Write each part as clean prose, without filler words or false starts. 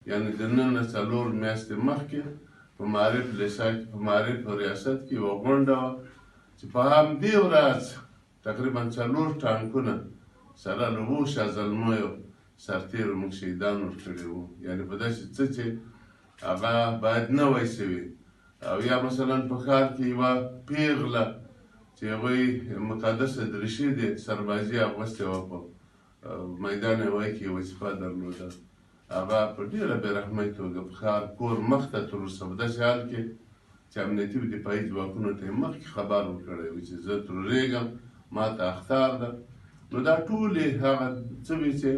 یعنې د نن نه 4 میاشتې مخکې په معارف لیسه کې په معارف ریاست کې یوه غونډه وه چې په همدې ورځ تقریبا 4 ټانکونه سره له 7 زلمیو سرتېرو موږ شهیدان ورکړي وو. یعنې په داسې څه چې هغه باید نه وای سوي. او یا مثلا په ښار کې یوه پیغله چې هغوی مقدسه دریشي د سربازي اغوستې وه په میدان هوایي کې یې وظیفه درلوده. هغه په ډېره بېرحمۍ توګه په ښار کور مخته تر اوسه په داسې حال کې چې امنیتي او دفاعي ځواکونو ته یې مخکې خبر ورکړی و چې زه ترورېږم، ما ته اخطار ده. نو دا ټولې هغه څه وي چې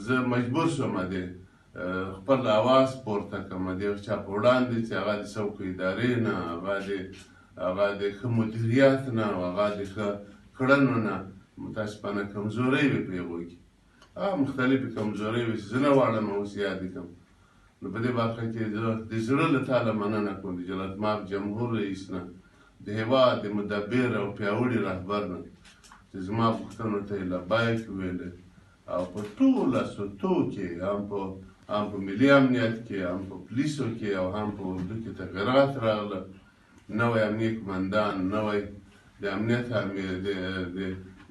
زه مجبور شوم د خپل اواز پورته کړم د یو چا په وړاندې چې هغه د څوکو ادارې نه، هغه د ښه مدیریت نه او هغه د ښه کړنو نه متاسفانه کمزورۍ وي په هغوی کې. هغه مختلفې کمزورۍ وي چې زه نه غواړم اوس یادې کړم. نو په دې برخه کې زه د زړه له تاله مننه کوم د جلالتمآب جمهور رئیس نه، د هېواد د مدبر او پیاوړي رهبر نه چې زما پوښتنو ته یې لبیک وویلې او په ټوله سطحو کې هم په ملي امنیت کې، هم په پولیسو کې او هم په اردو کې تغیرات راغله. نوی امنیه قمندان، نوی د امنیت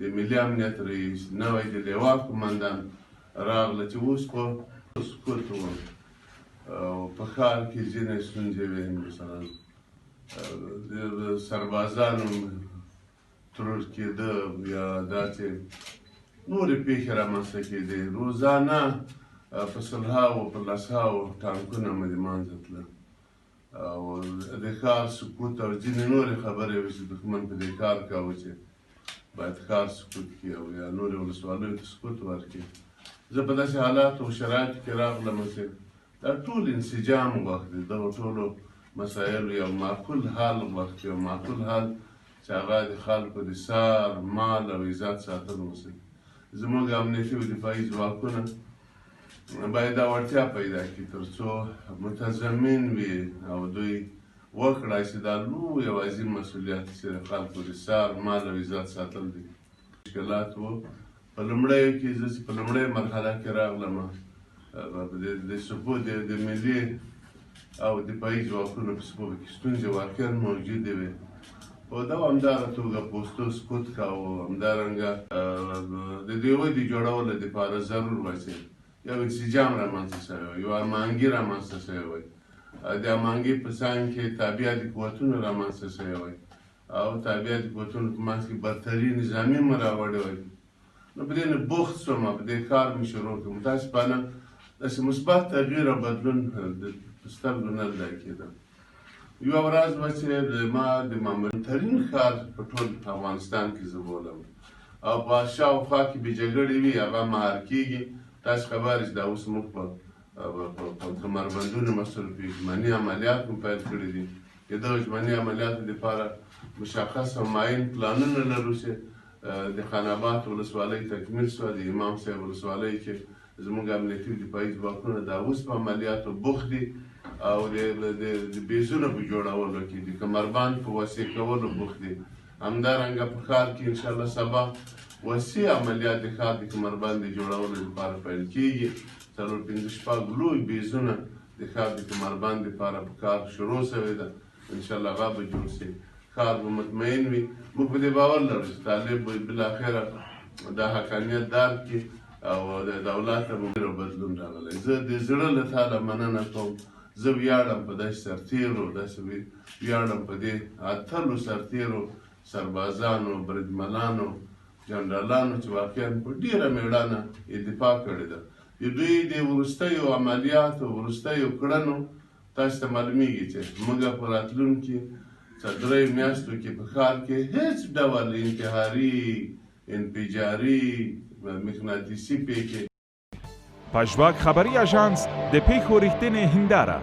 د ملي امنیت رئیس، نوی د لوا قمندان راغله چې اوس په سکوت و او په ښار کې ځینې ستونزې وې، مثلا د سربازانو ترور کېده یا داسې نورې پیښې رامنځته کېدې. روزانه په سلهاوو په لسهاوو ټانکونه مې د منځه تلل او د ښار سکوت او ځینې نورې خبرې وې چې دښمن په دې کار کاوه چې باید ښار سکوت کړي او یا نورې ولسوالیو ته سکوت ورکړي. زه په داسې حالاتو او شرایطو کې راغلم چې دا ټول انسجام غوښت دی، دغو ټولو مسایلو یو معقول حل غوښت، یو معقول حل چې هغه د خلکو د سر، مال او عزت ساتل وسي. زموږ امنیتي او دفاعي ځواکونه باید دا وړتیا پیدا کړي تر څو متضمن وي او دوی وکړای شي دا لوی او عظیم مسؤلیت چې د خلکو د سر، مال او عزت ساتل دي. مشکلات وو په لومړیو کې، زه چې په لومړۍ مرحله کې راغلم د صفو د ملي او دفاعي ځواکونو په صفو کې ستونزې واقعا موجودې وې او دا همداره توګه پوستو سکوت کاوه. همدارنګه د دې ودې جوړولو دپاره ضرور وه چې یو انسجام رامنځته شوی وی، یو هماهنګي رامنځته شوی وی، د هماهنګۍ په څنګ کې تابعیتي قوتونه رامنځته شوی وی او تابعیتي قوتونو په منځ کې برتري نظامي مې راوړی وی. نو په دې نه بوخت شوم، په دې کار مې شروع کړ. متاسفانه داسې مثبت تغییر او بدلون په سترګو نه لیدل کېده. یوه ورځ وه چې ما د معمولترین ښار په ټول افغانستان کې زه بولم او په شاوخوا کې بې جګړې وي، هغه مهار کېږي. تاسو خبر یاست دا اوس موږ په کمربندونو مصروف یو ژمني عملیات مو پیل کړي دي. د دغو ژمني عملیاتو دپاره مشخص او معین پلانونه لرو چې د خان اباد ولسوالۍ تکمیل شوه، د امام صاحب ولسوالۍ کې زموږ امنیتي او دفاعي ځواکونه دا اوس په عملیاتو بوخت دي او د بیزونو په جوړولو کې، د کمربند په وسیع کولو بوخت دي. همدارنګه په ښار کې انشاءالله سبا وسیع عملیات د ښار د کمربند د جوړولو لپاره پیل کېږي. 4-5 لوی بیزونه د ښار د کمربند لپاره په کار شروع شوې ده. انشاءالله هغه به جوړ شي، ښار به مطمئن وي. موږ په دې باور لرو چې طالب به بالاخره دا حقانیت درک کړي او د دولت ته به بدلون راغلی. زه د زړه له تاله مننه کوم. زه ویاړم په داسې سرتېرو، داسې ویاړم په دې اتلو سرتېرو، سربازانو، بریدمنانو، جنرالانو چې واقعا په ډېره مېړانه یې دفاع کړې ده. د دوی د وروستیو عملیاتو، وروستیو کړنو تاسو ته معلومیږي چې موږ په راتلونکي 3 میاشتو کې په ښار کې هېڅ ډول انتحاري، انفجاري، مقناطیسي پیښې پژواک خبری اژانس د پیښو ریښتینې هنداره